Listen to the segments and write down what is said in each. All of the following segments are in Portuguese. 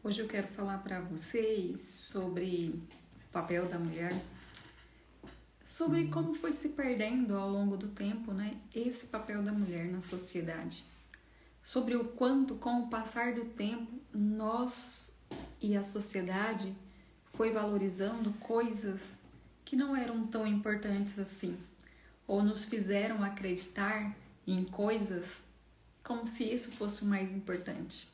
Hoje eu quero falar para vocês sobre o papel da mulher, sobre como foi se perdendo ao longo do tempo, né, esse papel da mulher na sociedade, sobre o quanto, com o passar do tempo, nós e a sociedade foi valorizando coisas que não eram tão importantes assim, ou nos fizeram acreditar em coisas como se isso fosse o mais importante.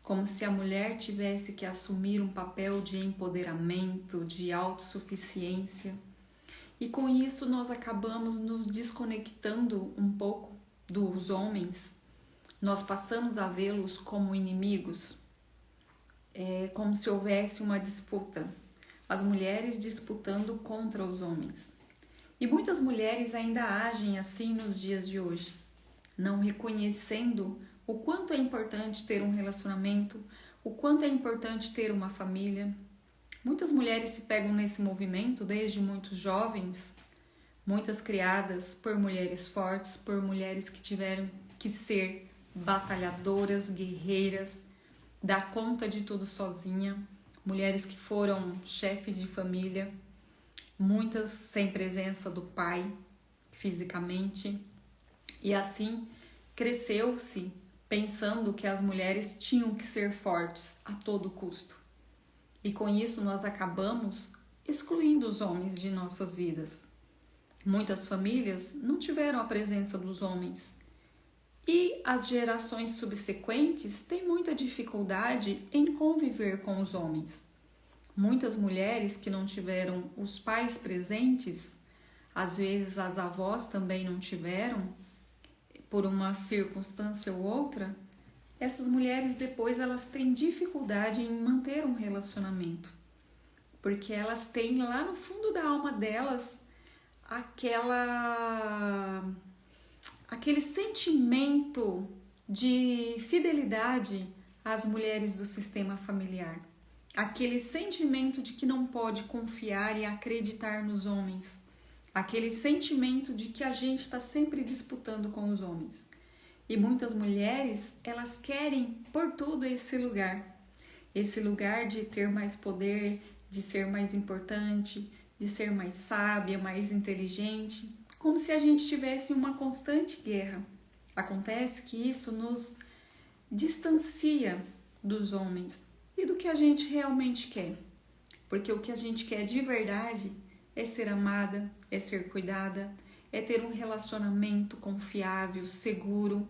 Como se a mulher tivesse que assumir um papel de empoderamento, de autossuficiência. E com isso nós acabamos nos desconectando um pouco dos homens. Nós passamos a vê-los como inimigos. É como se houvesse uma disputa. As mulheres disputando contra os homens. E muitas mulheres ainda agem assim nos dias de hoje, não reconhecendo o quanto é importante ter um relacionamento, o quanto é importante ter uma família. Muitas mulheres se pegam nesse movimento desde muito jovens, muitas criadas por mulheres fortes, por mulheres que tiveram que ser batalhadoras, guerreiras, dar conta de tudo sozinha, mulheres que foram chefes de família, muitas sem presença do pai fisicamente, e assim cresceu-se pensando que as mulheres tinham que ser fortes a todo custo. E com isso nós acabamos excluindo os homens de nossas vidas. Muitas famílias não tiveram a presença dos homens. E as gerações subsequentes têm muita dificuldade em conviver com os homens. Muitas mulheres que não tiveram os pais presentes, às vezes as avós também não tiveram, por uma circunstância ou outra, essas mulheres depois elas têm dificuldade em manter um relacionamento, porque elas têm lá no fundo da alma delas aquele sentimento de fidelidade às mulheres do sistema familiar, aquele sentimento de que não pode confiar e acreditar nos homens, aquele sentimento de que a gente está sempre disputando com os homens. E muitas mulheres, elas querem por tudo esse lugar de ter mais poder, de ser mais importante, de ser mais sábia, mais inteligente, como se a gente tivesse uma constante guerra. Acontece que isso nos distancia dos homens e do que a gente realmente quer, porque o que a gente quer de verdade é ser amada, é ser cuidada, é ter um relacionamento confiável, seguro,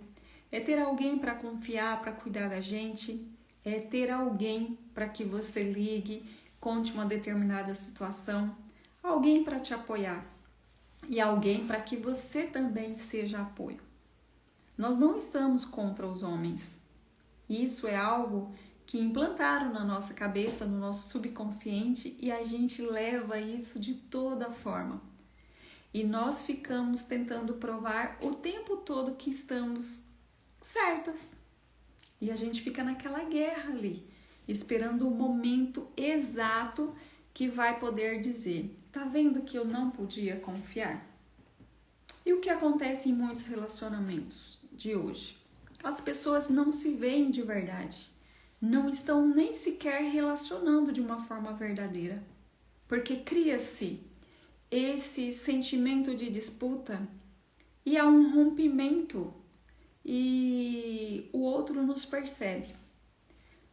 é ter alguém para confiar, para cuidar da gente, é ter alguém para que você ligue, conte uma determinada situação, alguém para te apoiar e alguém para que você também seja apoio. Nós não estamos contra os homens. Isso é algo que implantaram na nossa cabeça, no nosso subconsciente, e a gente leva isso de toda forma. E nós ficamos tentando provar o tempo todo que estamos certas. E a gente fica naquela guerra ali, esperando o momento exato que vai poder dizer: tá vendo que eu não podia confiar? E o que acontece em muitos relacionamentos de hoje? As pessoas não se veem de verdade. Não estão nem sequer relacionando de uma forma verdadeira, porque cria-se esse sentimento de disputa e há um rompimento e o outro nos percebe.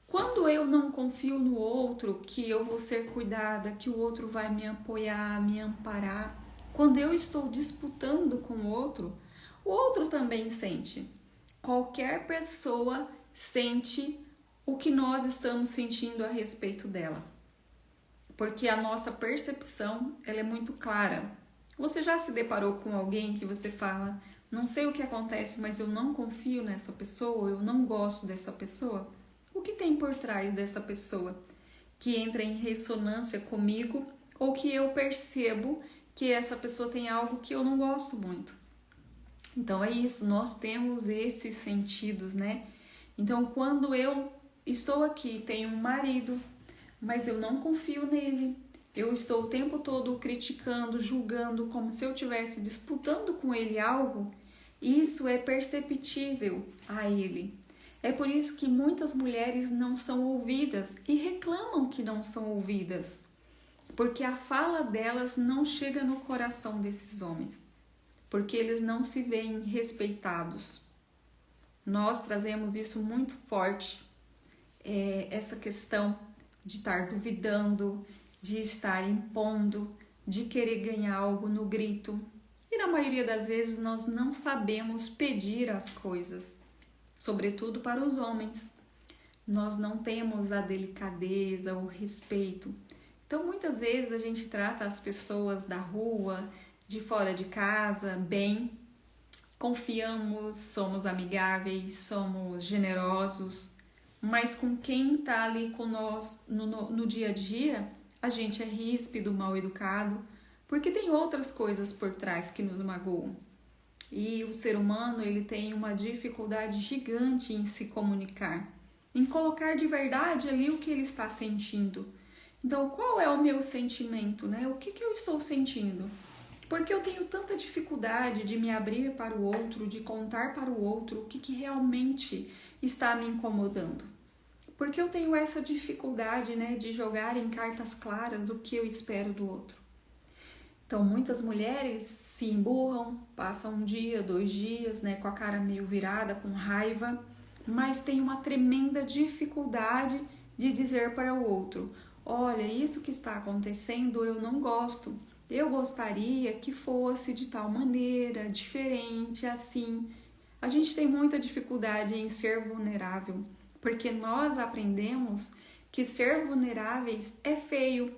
Quando eu não confio no outro, que eu vou ser cuidada, que o outro vai me apoiar, me amparar, quando eu estou disputando com o outro também sente. Qualquer pessoa sente o que nós estamos sentindo a respeito dela, porque a nossa percepção ela é muito clara. Você já se deparou com alguém que você fala: não sei o que acontece, mas eu não confio nessa pessoa, eu não gosto dessa pessoa? O que tem por trás dessa pessoa que entra em ressonância comigo, ou que eu percebo que essa pessoa tem algo que eu não gosto muito? Então é isso, nós temos esses sentidos, né? Então quando eu estou aqui, tenho um marido, mas eu não confio nele, eu estou o tempo todo criticando, julgando, como se eu estivesse disputando com ele algo, isso é perceptível a ele. É por isso que muitas mulheres não são ouvidas e reclamam que não são ouvidas, porque a fala delas não chega no coração desses homens, porque eles não se veem respeitados. Nós trazemos isso muito forte, essa questão de estar duvidando, de estar impondo, de querer ganhar algo no grito. E na maioria das vezes nós não sabemos pedir as coisas, sobretudo para os homens. Nós não temos a delicadeza, o respeito. Então muitas vezes a gente trata as pessoas da rua, de fora de casa, bem, confiamos, somos amigáveis, somos generosos, mas com quem está ali com nós no dia a dia, a gente é ríspido, mal educado, porque tem outras coisas por trás que nos magoam. E o ser humano, ele tem uma dificuldade gigante em se comunicar, em colocar de verdade ali o que ele está sentindo. Então, qual é o meu sentimento, né? O que eu estou sentindo? Porque eu tenho tanta dificuldade de me abrir para o outro, de contar para o outro o que realmente está me incomodando. Porque eu tenho essa dificuldade, né, de jogar em cartas claras o que eu espero do outro. Então, muitas mulheres se emburram, passam um dia, 2 dias, né, com a cara meio virada, com raiva, mas tem uma tremenda dificuldade de dizer para o outro: olha, isso que está acontecendo eu não gosto. Eu gostaria que fosse de tal maneira, diferente, assim. A gente tem muita dificuldade em ser vulnerável, porque nós aprendemos que ser vulneráveis é feio,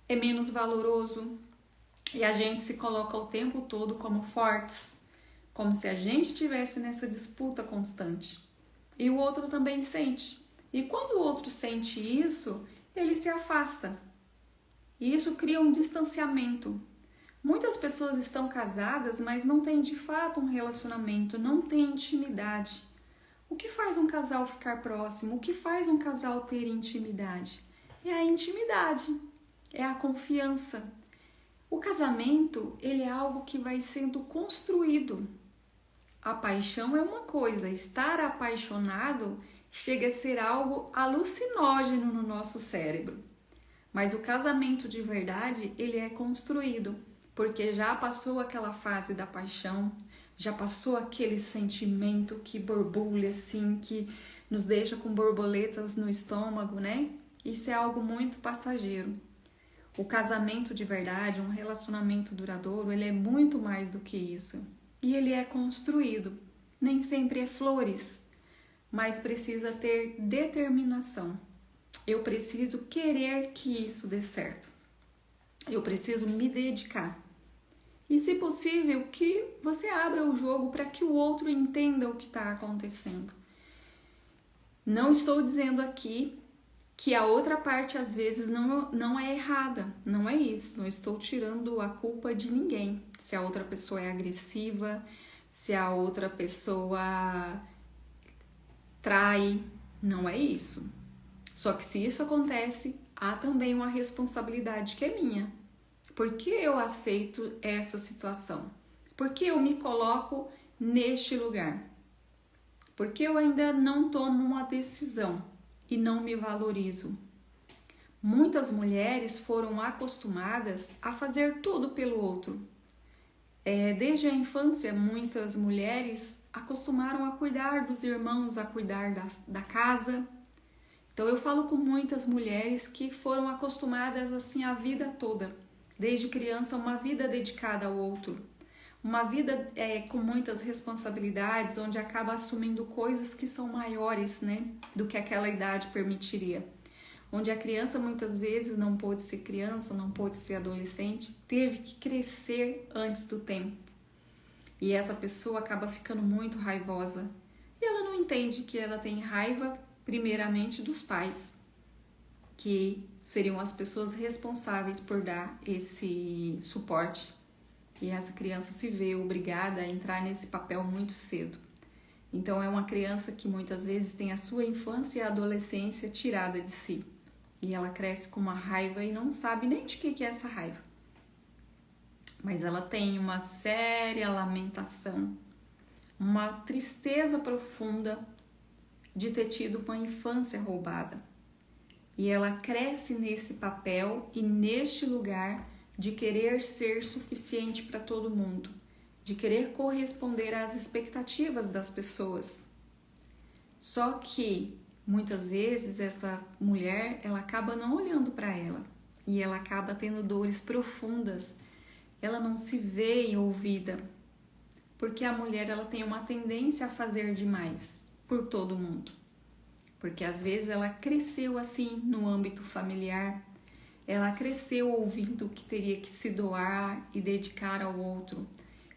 é menos valoroso, e a gente se coloca o tempo todo como fortes, como se a gente estivesse nessa disputa constante. E o outro também sente. E quando o outro sente isso, ele se afasta. E isso cria um distanciamento. Muitas pessoas estão casadas, mas não têm de fato um relacionamento, não têm intimidade. O que faz um casal ficar próximo? O que faz um casal ter intimidade? É a intimidade, é a confiança. O casamento, ele é algo que vai sendo construído. A paixão é uma coisa, estar apaixonado chega a ser algo alucinógeno no nosso cérebro. Mas o casamento de verdade, ele é construído, porque já passou aquela fase da paixão, já passou aquele sentimento que borbulha assim, que nos deixa com borboletas no estômago, né? Isso é algo muito passageiro. O casamento de verdade, um relacionamento duradouro, ele é muito mais do que isso. E ele é construído. Nem sempre é flores, mas precisa ter determinação. Eu preciso querer que isso dê certo. Eu preciso me dedicar. E, se possível, que você abra o jogo para que o outro entenda o que está acontecendo. Não estou dizendo aqui que a outra parte às vezes não é errada, não é isso. Não estou tirando a culpa de ninguém. Se a outra pessoa é agressiva, se a outra pessoa trai, não é isso. Só que se isso acontece, há também uma responsabilidade que é minha. Por que eu aceito essa situação? Por que eu me coloco neste lugar? Por que eu ainda não tomo uma decisão e não me valorizo? Muitas mulheres foram acostumadas a fazer tudo pelo outro. Desde a infância, muitas mulheres acostumaram a cuidar dos irmãos, a cuidar da casa. Então eu falo com muitas mulheres que foram acostumadas assim a vida toda. Desde criança, uma vida dedicada ao outro. Uma vida com muitas responsabilidades, onde acaba assumindo coisas que são maiores, né, do que aquela idade permitiria. Onde a criança muitas vezes não pôde ser criança, não pôde ser adolescente, teve que crescer antes do tempo. E essa pessoa acaba ficando muito raivosa. E ela não entende que ela tem raiva, primeiramente, dos pais, que seriam as pessoas responsáveis por dar esse suporte. E essa criança se vê obrigada a entrar nesse papel muito cedo. Então é uma criança que muitas vezes tem a sua infância e a adolescência tirada de si. E ela cresce com uma raiva e não sabe nem de que é essa raiva. Mas ela tem uma séria lamentação, uma tristeza profunda de ter tido uma infância roubada. E ela cresce nesse papel e neste lugar de querer ser suficiente para todo mundo, de querer corresponder às expectativas das pessoas. Só que muitas vezes essa mulher, ela acaba não olhando para ela e ela acaba tendo dores profundas. Ela não se vê ouvida, porque a mulher ela tem uma tendência a fazer demais por todo mundo. Porque às vezes ela cresceu assim no âmbito familiar, ela cresceu ouvindo que teria que se doar e dedicar ao outro.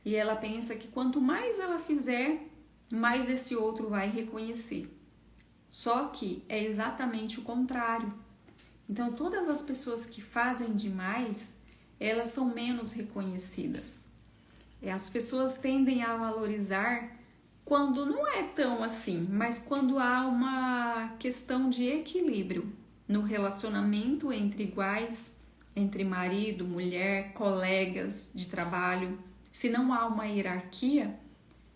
E ela pensa que quanto mais ela fizer, mais esse outro vai reconhecer. Só que é exatamente o contrário. Então todas as pessoas que fazem demais, elas são menos reconhecidas. As pessoas tendem a valorizar quando não é tão assim, mas quando há uma questão de equilíbrio no relacionamento entre iguais, entre marido, mulher, colegas de trabalho. Se não há uma hierarquia,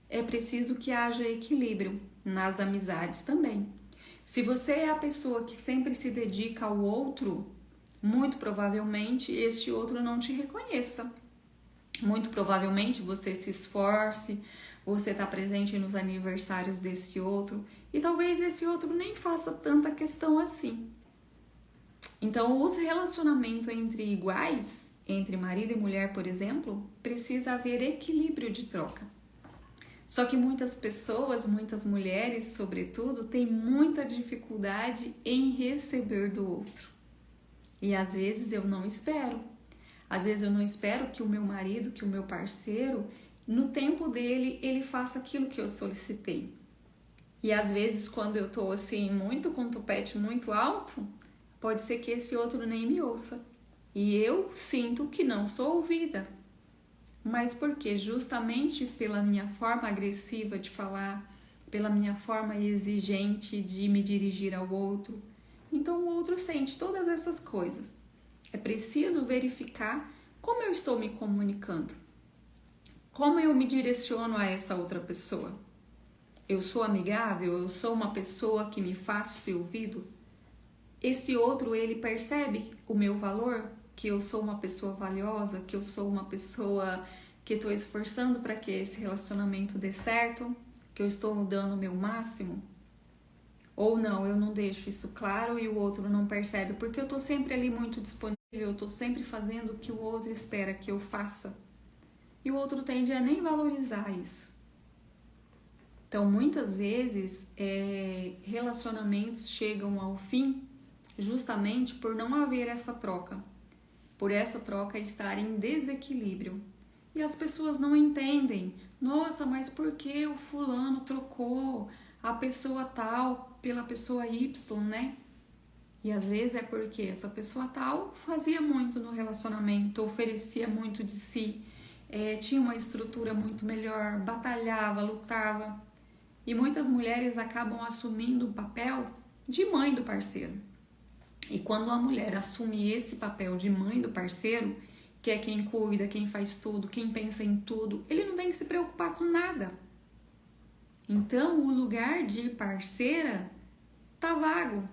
é preciso que haja equilíbrio nas amizades também. Se você é a pessoa que sempre se dedica ao outro, muito provavelmente este outro não te reconheça. Muito provavelmente você se esforce, você está presente nos aniversários desse outro e talvez esse outro nem faça tanta questão assim. Então, os relacionamentos entre iguais, entre marido e mulher, por exemplo, precisa haver equilíbrio de troca. Só que muitas pessoas, muitas mulheres, sobretudo, têm muita dificuldade em receber do outro. E às vezes eu não espero. Às vezes eu não espero que o meu marido, que o meu parceiro, no tempo dele, ele faça aquilo que eu solicitei. E às vezes quando eu tô assim, muito com o tupete muito alto, pode ser que esse outro nem me ouça. E eu sinto que não sou ouvida. Mas por quê? Justamente pela minha forma agressiva de falar, pela minha forma exigente de me dirigir ao outro. Então o outro sente todas essas coisas. É preciso verificar como eu estou me comunicando. Como eu me direciono a essa outra pessoa. Eu sou amigável? Eu sou uma pessoa que me faço ser ouvido? Esse outro, ele percebe o meu valor? Que eu sou uma pessoa valiosa? Que eu sou uma pessoa que estou esforçando para que esse relacionamento dê certo? Que eu estou dando o meu máximo? Ou não, eu não deixo isso claro e o outro não percebe, porque eu estou sempre ali muito disponível, eu estou sempre fazendo o que o outro espera que eu faça. E o outro tende a nem valorizar isso. Então, muitas vezes, relacionamentos chegam ao fim justamente por não haver essa troca, por essa troca estar em desequilíbrio. E as pessoas não entendem. Nossa, mas por que o fulano trocou a pessoa tal pela pessoa Y, né? E às vezes é porque essa pessoa tal fazia muito no relacionamento, oferecia muito de si, tinha uma estrutura muito melhor, batalhava, lutava. E muitas mulheres acabam assumindo o papel de mãe do parceiro. E quando a mulher assume esse papel de mãe do parceiro, que é quem cuida, quem faz tudo, quem pensa em tudo, ele não tem que se preocupar com nada. Então, o lugar de parceira tá vago.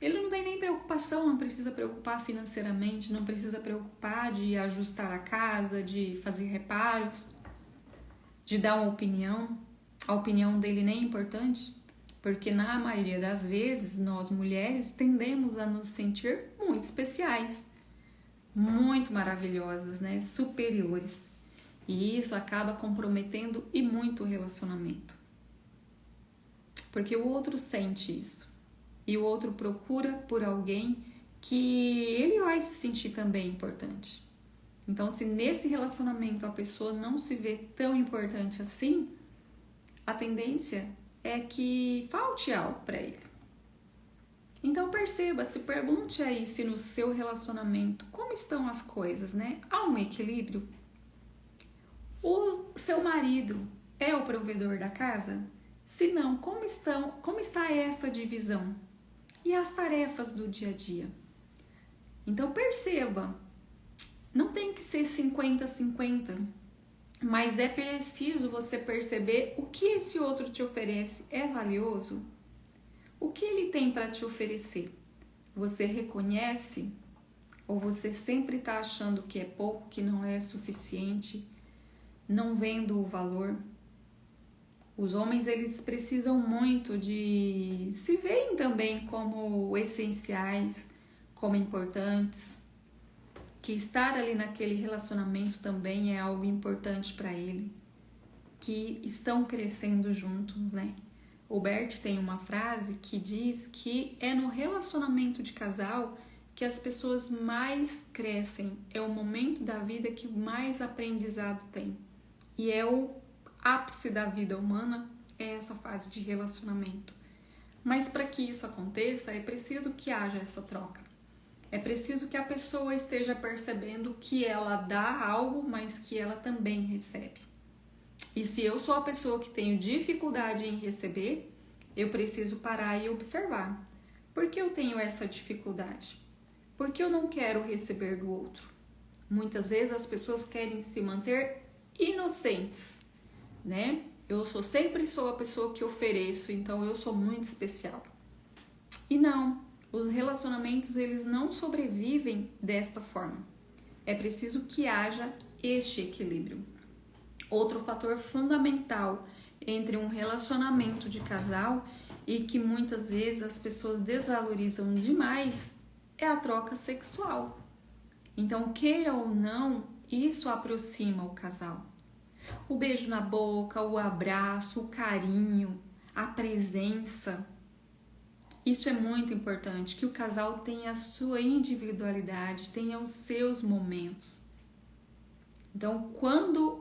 Ele não tem nem preocupação, não precisa preocupar financeiramente, não precisa preocupar de ajustar a casa, de fazer reparos, de dar uma opinião. A opinião dele nem é importante, porque na maioria das vezes nós mulheres tendemos a nos sentir muito especiais, muito maravilhosas, né? Superiores. E isso acaba comprometendo e muito o relacionamento. Porque o outro sente isso. E o outro procura por alguém que ele vai se sentir também importante. Então, se nesse relacionamento a pessoa não se vê tão importante assim, a tendência é que falte algo para ele. Então perceba, se pergunte aí se no seu relacionamento como estão as coisas, né? Há um equilíbrio? O seu marido é o provedor da casa? Se não, como está essa divisão? E as tarefas do dia a dia? Então perceba, não tem que ser 50-50, mas é preciso você perceber o que esse outro te oferece é valioso. O que ele tem para te oferecer? Você reconhece? Ou você sempre está achando que é pouco, que não é suficiente, não vendo o valor? Os homens, eles precisam muito de se verem também como essenciais, como importantes, que estar ali naquele relacionamento também é algo importante para ele, que estão crescendo juntos, né? O Bert tem uma frase que diz que é no relacionamento de casal que as pessoas mais crescem, é o momento da vida que mais aprendizado tem. E é o ápice da vida humana, é essa fase de relacionamento. Mas para que isso aconteça, é preciso que haja essa troca. É preciso que a pessoa esteja percebendo que ela dá algo, mas que ela também recebe. E se eu sou a pessoa que tenho dificuldade em receber, eu preciso parar e observar. Por que eu tenho essa dificuldade? Por que eu não quero receber do outro? Muitas vezes as pessoas querem se manter inocentes, né? Eu sempre sou a pessoa que ofereço, então eu sou muito especial. E não, os relacionamentos, eles não sobrevivem desta forma. É preciso que haja este equilíbrio. Outro fator fundamental entre um relacionamento de casal e que muitas vezes as pessoas desvalorizam demais é a troca sexual. Então, queira ou não, isso aproxima o casal. O beijo na boca, o abraço, o carinho, a presença. Isso é muito importante, que o casal tenha a sua individualidade, tenha os seus momentos. Então, quando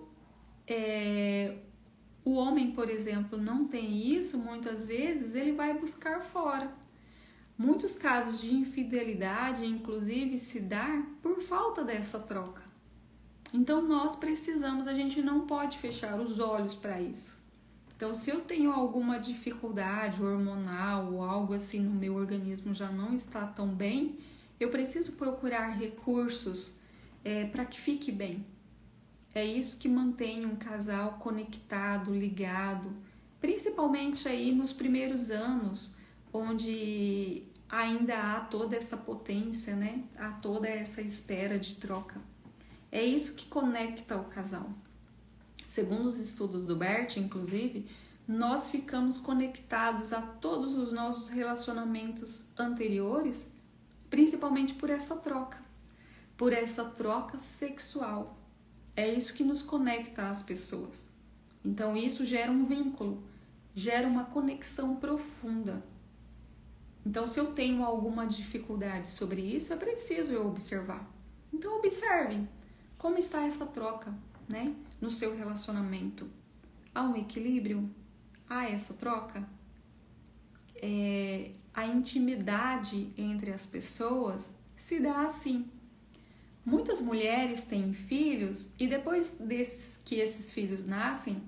o homem, por exemplo, não tem isso, muitas vezes ele vai buscar fora. Muitos casos de infidelidade, inclusive, se dá por falta dessa troca. Então, nós precisamos, a gente não pode fechar os olhos para isso. Então, se eu tenho alguma dificuldade hormonal ou algo assim no meu organismo já não está tão bem, eu preciso procurar recursos para que fique bem. É isso que mantém um casal conectado, ligado, principalmente aí nos primeiros anos, onde ainda há toda essa potência, né? Há toda essa espera de troca. É isso que conecta o casal. Segundo os estudos do Bert, inclusive, nós ficamos conectados a todos os nossos relacionamentos anteriores, principalmente por essa troca sexual. É isso que nos conecta às pessoas. Então, isso gera um vínculo, gera uma conexão profunda. Então, se eu tenho alguma dificuldade sobre isso, é preciso eu observar. Então, observem como está essa troca, né, no seu relacionamento. Há um equilíbrio? Há essa troca? A intimidade entre as pessoas se dá assim. Muitas mulheres têm filhos e depois que esses filhos nascem,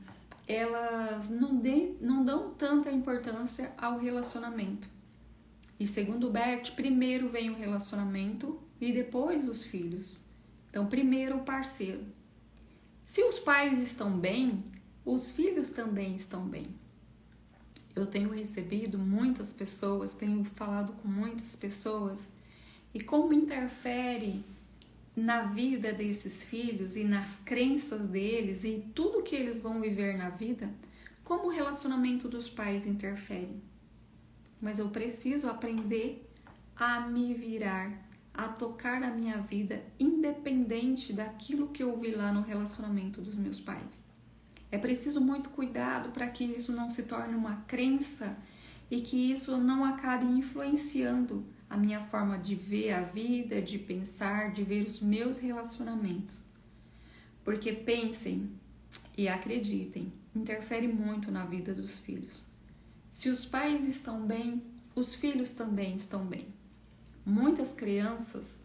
elas não dão tanta importância ao relacionamento. E segundo o Bert, primeiro vem o relacionamento e depois os filhos. Então, primeiro o parceiro. Se os pais estão bem, os filhos também estão bem. Eu tenho recebido muitas pessoas, tenho falado com muitas pessoas e como interfere na vida desses filhos e nas crenças deles e tudo que eles vão viver na vida, como o relacionamento dos pais interfere. Mas eu preciso aprender a me virar, a tocar a minha vida independente daquilo que eu vi lá no relacionamento dos meus pais. É preciso muito cuidado para que isso não se torne uma crença e que isso não acabe influenciando a minha forma de ver a vida, de pensar, de ver os meus relacionamentos. Porque pensem e acreditem, interfere muito na vida dos filhos. Se os pais estão bem, os filhos também estão bem. Muitas crianças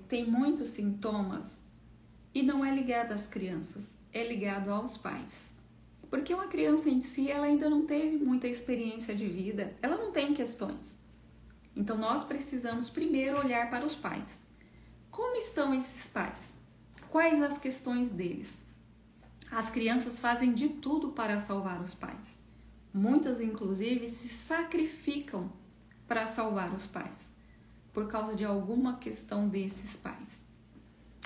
têm muitos sintomas e não é ligado às crianças, é ligado aos pais. Porque uma criança em si, ela ainda não teve muita experiência de vida, ela não tem questões. Então, nós precisamos primeiro olhar para os pais. Como estão esses pais? Quais as questões deles? As crianças fazem de tudo para salvar os pais. Muitas, inclusive, se sacrificam para salvar os pais, por causa de alguma questão desses pais.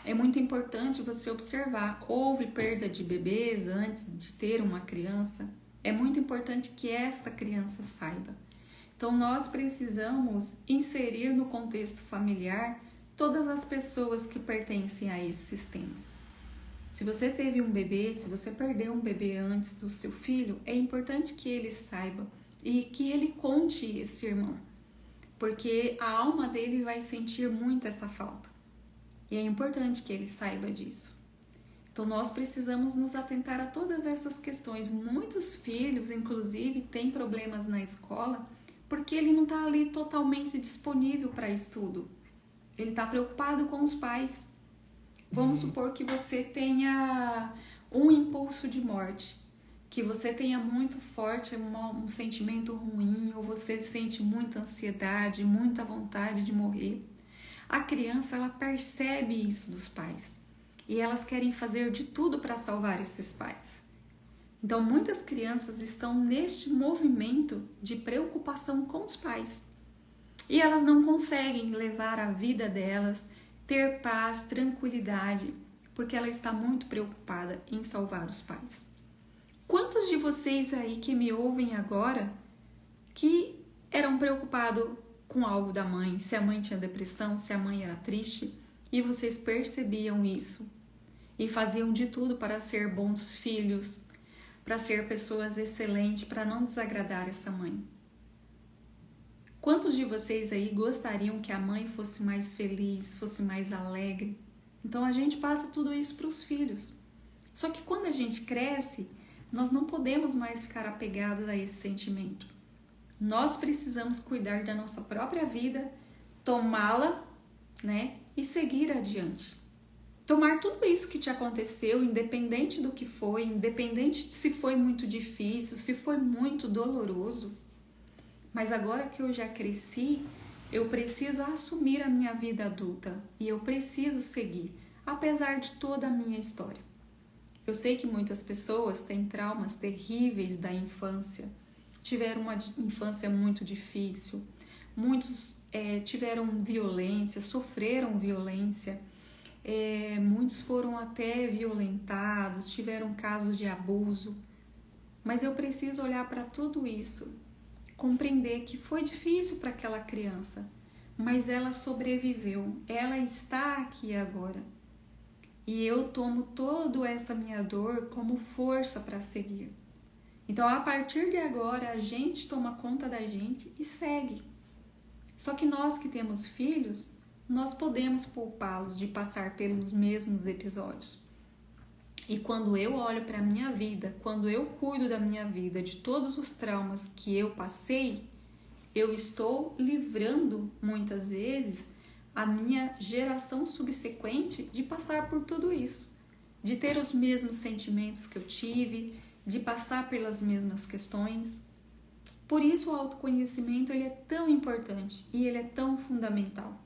É muito importante você observar, houve perda de bebês antes de ter uma criança? É muito importante que esta criança saiba. Então, nós precisamos inserir no contexto familiar todas as pessoas que pertencem a esse sistema. Se você teve um bebê, se você perdeu um bebê antes do seu filho, é importante que ele saiba e que ele conte esse irmão, porque a alma dele vai sentir muito essa falta. E é importante que ele saiba disso. Então, nós precisamos nos atentar a todas essas questões. Muitos filhos, inclusive, têm problemas na escola porque ele não está ali totalmente disponível para estudo. Ele está preocupado com os pais. Vamos supor que você tenha um impulso de morte, que você tenha muito forte um sentimento ruim, ou você sente muita ansiedade, muita vontade de morrer. A criança, ela percebe isso dos pais e elas querem fazer de tudo para salvar esses pais. Então, muitas crianças estão neste movimento de preocupação com os pais e elas não conseguem levar a vida delas, ter paz, tranquilidade, porque ela está muito preocupada em salvar os pais. Quantos de vocês aí que me ouvem agora que eram preocupados com algo da mãe, se a mãe tinha depressão, se a mãe era triste, e vocês percebiam isso e faziam de tudo para ser bons filhos, para ser pessoas excelentes, para não desagradar essa mãe? Quantos de vocês aí gostariam que a mãe fosse mais feliz, fosse mais alegre? Então a gente passa tudo isso para os filhos. Só que quando a gente cresce, nós não podemos mais ficar apegados a esse sentimento. Nós precisamos cuidar da nossa própria vida, tomá-la, né, e seguir adiante. Tomar tudo isso que te aconteceu, independente do que foi, independente de se foi muito difícil, se foi muito doloroso. Mas agora que eu já cresci, eu preciso assumir a minha vida adulta e eu preciso seguir, apesar de toda a minha história. Eu sei que muitas pessoas têm traumas terríveis da infância, tiveram uma infância muito difícil, muitos tiveram violência, sofreram violência, muitos foram até violentados, tiveram casos de abuso, mas eu preciso olhar para tudo isso, compreender que foi difícil para aquela criança, mas ela sobreviveu, ela está aqui agora. E eu tomo toda essa minha dor como força para seguir. Então, a partir de agora, a gente toma conta da gente e segue. Só que nós que temos filhos, nós podemos poupá-los de passar pelos mesmos episódios. E quando eu olho para a minha vida, quando eu cuido da minha vida, de todos os traumas que eu passei, eu estou livrando, muitas vezes, a minha geração subsequente de passar por tudo isso, de ter os mesmos sentimentos que eu tive, de passar pelas mesmas questões. Por isso o autoconhecimento ele é tão importante e ele é tão fundamental.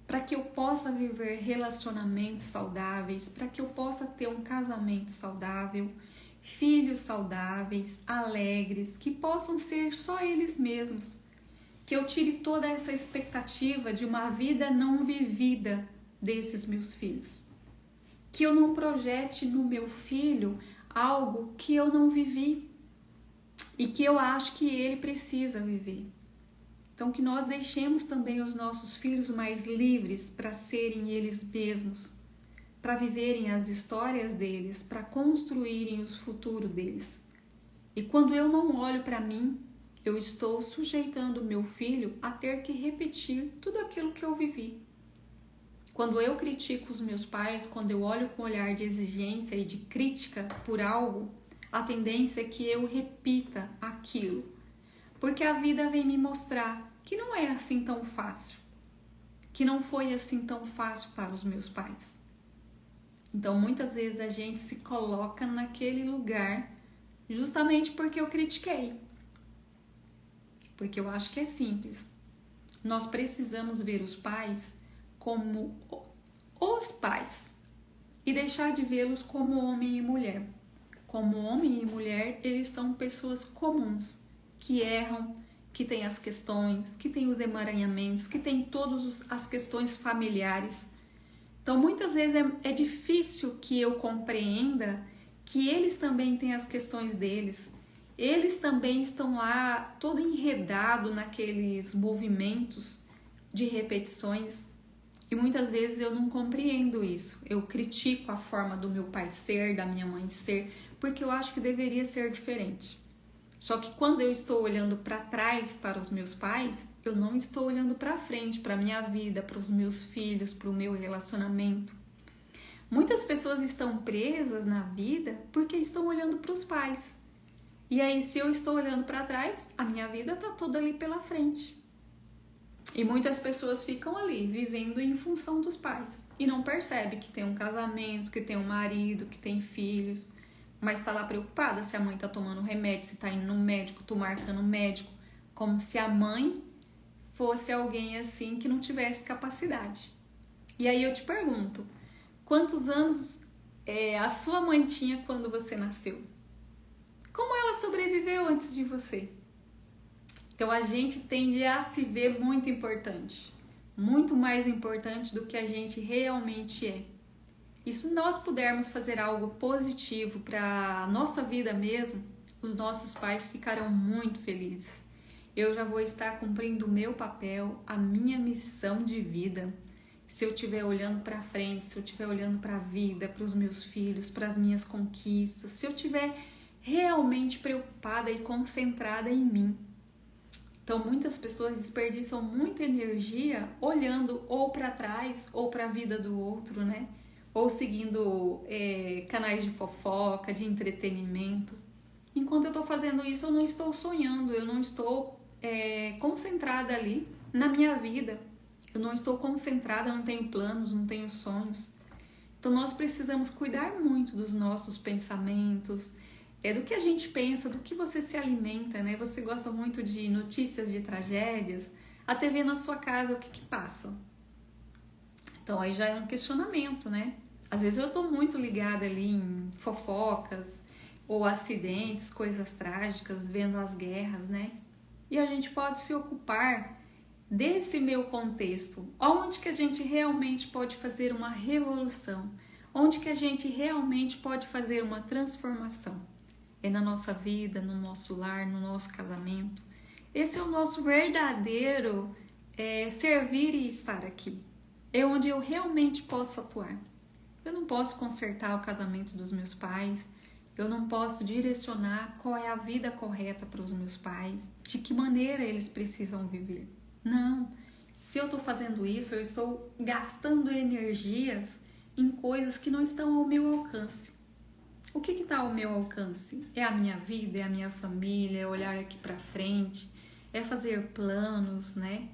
Para que eu possa viver relacionamentos saudáveis, para que eu possa ter um casamento saudável, filhos saudáveis, alegres, que possam ser só eles mesmos. Que eu tire toda essa expectativa de uma vida não vivida desses meus filhos. Que eu não projete no meu filho algo que eu não vivi e que eu acho que ele precisa viver. Então, que nós deixemos também os nossos filhos mais livres para serem eles mesmos, para viverem as histórias deles, para construírem o futuro deles. E quando eu não olho para mim, eu estou sujeitando o meu filho a ter que repetir tudo aquilo que eu vivi. Quando eu critico os meus pais, quando eu olho com um olhar de exigência e de crítica por algo, a tendência é que eu repita aquilo. Porque a vida vem me mostrar que não é assim tão fácil. Que não foi assim tão fácil para os meus pais. Então, muitas vezes a gente se coloca naquele lugar justamente porque eu critiquei. Porque eu acho que é simples. Nós precisamos ver os pais como os pais e deixar de vê-los como homem e mulher, como homem e mulher, eles são pessoas comuns, que erram, que têm as questões, que têm os emaranhamentos, que têm todas as questões familiares. Então, muitas vezes é difícil que eu compreenda que eles também têm as questões deles. Eles também estão lá todo enredado naqueles movimentos de repetições. E muitas vezes eu não compreendo isso. Eu critico a forma do meu pai ser, da minha mãe ser, porque eu acho que deveria ser diferente. Só que quando eu estou olhando para trás para os meus pais, eu não estou olhando para frente, para a minha vida, para os meus filhos, para o meu relacionamento. Muitas pessoas estão presas na vida porque estão olhando para os pais. E aí, se eu estou olhando para trás, a minha vida está toda ali pela frente. E muitas pessoas ficam ali, vivendo em função dos pais. E não percebe que tem um casamento, que tem um marido, que tem filhos. Mas está lá preocupada se a mãe está tomando remédio, se está indo no médico, tô marcando médico. Como se a mãe fosse alguém assim que não tivesse capacidade. E aí eu te pergunto, quantos anos a sua mãe tinha quando você nasceu? Como ela sobreviveu antes de você? Então a gente tende a se ver muito importante, muito mais importante do que a gente realmente é. E se nós pudermos fazer algo positivo para a nossa vida mesmo, os nossos pais ficarão muito felizes. Eu já vou estar cumprindo o meu papel, a minha missão de vida. Se eu estiver olhando para frente, se eu estiver olhando para a vida, para os meus filhos, para as minhas conquistas, se eu estiver realmente preocupada e concentrada em mim. Então, muitas pessoas desperdiçam muita energia olhando ou para trás ou para a vida do outro, né? Ou seguindo canais de fofoca, de entretenimento. Enquanto eu estou fazendo isso, eu não estou sonhando, eu não estou concentrada ali na minha vida. Eu não estou concentrada, não tenho planos, não tenho sonhos. Então, nós precisamos cuidar muito dos nossos pensamentos, do que a gente pensa, do que você se alimenta, né? Você gosta muito de notícias de tragédias, a TV na sua casa, o que passa? Então aí já é um questionamento, né? Às vezes eu tô muito ligada ali em fofocas ou acidentes, coisas trágicas, vendo as guerras, né? E a gente pode se ocupar desse meu contexto, onde que a gente realmente pode fazer uma revolução, onde que a gente realmente pode fazer uma transformação. É na nossa vida, no nosso lar, no nosso casamento. Esse é o nosso verdadeiro servir e estar aqui. É onde eu realmente posso atuar. Eu não posso consertar o casamento dos meus pais, eu não posso direcionar qual é a vida correta para os meus pais, de que maneira eles precisam viver. Não, se eu estou fazendo isso, eu estou gastando energias em coisas que não estão ao meu alcance. O que está ao meu alcance? É a minha vida, é a minha família, é olhar aqui para frente, é fazer planos, né?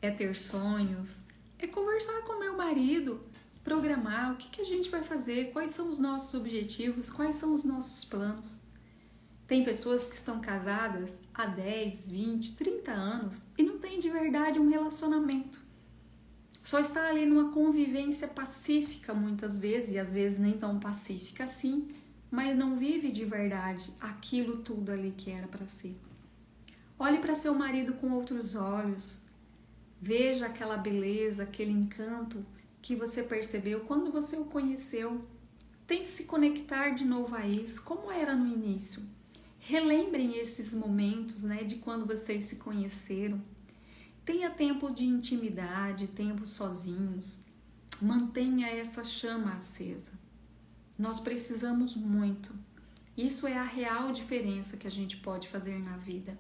É ter sonhos, é conversar com meu marido, programar o que a gente vai fazer, quais são os nossos objetivos, quais são os nossos planos. Tem pessoas que estão casadas há 10, 20, 30 anos e não tem de verdade um relacionamento. Só está ali numa convivência pacífica muitas vezes, e às vezes nem tão pacífica assim, mas não vive de verdade aquilo tudo ali que era para ser. Olhe para seu marido com outros olhos. Veja aquela beleza, aquele encanto que você percebeu quando você o conheceu. Tente se conectar de novo a isso, como era no início. Relembrem esses momentos, né, de quando vocês se conheceram. Tenha tempo de intimidade, tempo sozinhos. Mantenha essa chama acesa. Nós precisamos muito. Isso é a real diferença que a gente pode fazer na vida.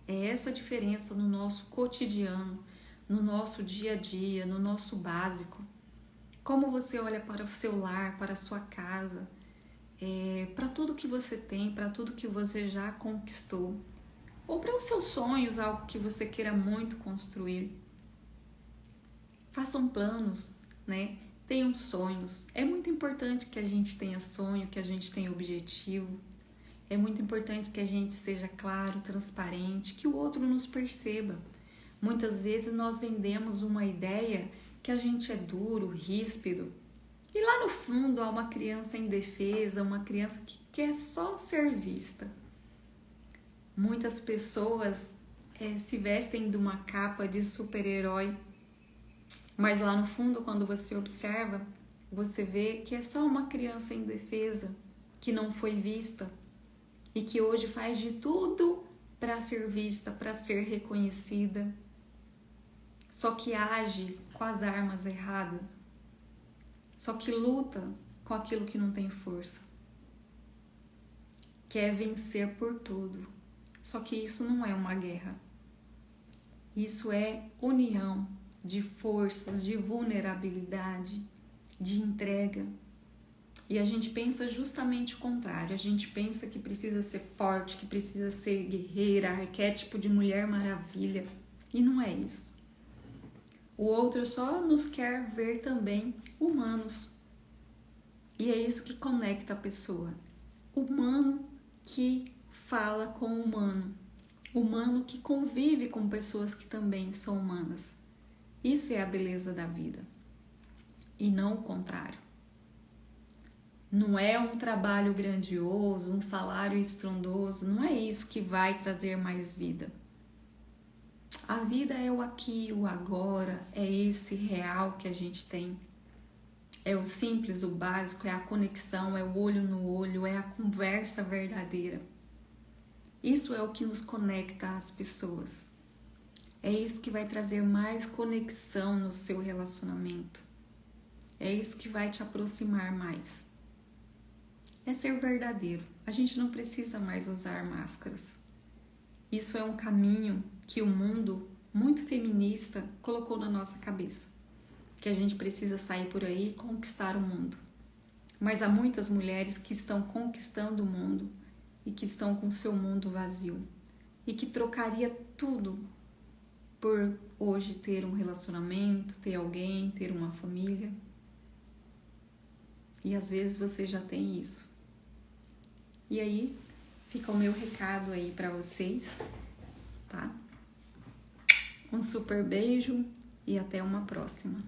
É essa diferença no nosso cotidiano, no nosso dia a dia, no nosso básico. Como você olha para o seu lar, para a sua casa, para tudo que você tem, para tudo que você já conquistou. Ou para os seus sonhos, algo que você queira muito construir. Façam planos, né? Tenham sonhos. É muito importante que a gente tenha sonho, que a gente tenha objetivo. É muito importante que a gente seja claro, transparente, que o outro nos perceba. Muitas vezes nós vendemos uma ideia que a gente é duro, ríspido. E lá no fundo há uma criança indefesa, uma criança que quer só ser vista. Muitas pessoas se vestem de uma capa de super-herói, mas lá no fundo, quando você observa, você vê que é só uma criança indefesa, que não foi vista e que hoje faz de tudo para ser vista, para ser reconhecida, só que age com as armas erradas, só que luta com aquilo que não tem força, quer vencer por tudo. Só que isso não é uma guerra, isso é união de forças, de vulnerabilidade, de entrega. E a gente pensa justamente o contrário, a gente pensa que precisa ser forte, que precisa ser guerreira, arquétipo de Mulher Maravilha, e não é isso. O outro só nos quer ver também humanos, e é isso que conecta a pessoa. Humano que fala com o humano, humano que convive com pessoas que também são humanas. Isso é a beleza da vida, e não o contrário. Não é um trabalho grandioso, um salário estrondoso, não é isso que vai trazer mais vida. A vida é o aqui, o agora, é esse real que a gente tem. É o simples, o básico, é a conexão, é o olho no olho, é a conversa verdadeira. Isso é o que nos conecta às pessoas. É isso que vai trazer mais conexão no seu relacionamento. É isso que vai te aproximar mais. É ser verdadeiro. A gente não precisa mais usar máscaras. Isso é um caminho que o mundo muito feminista colocou na nossa cabeça. Que a gente precisa sair por aí e conquistar o mundo. Mas há muitas mulheres que estão conquistando o mundo e que estão com seu mundo vazio. E que trocaria tudo por hoje ter um relacionamento, ter alguém, ter uma família. E às vezes você já tem isso. E aí, fica o meu recado aí pra vocês, tá? Um super beijo e até uma próxima.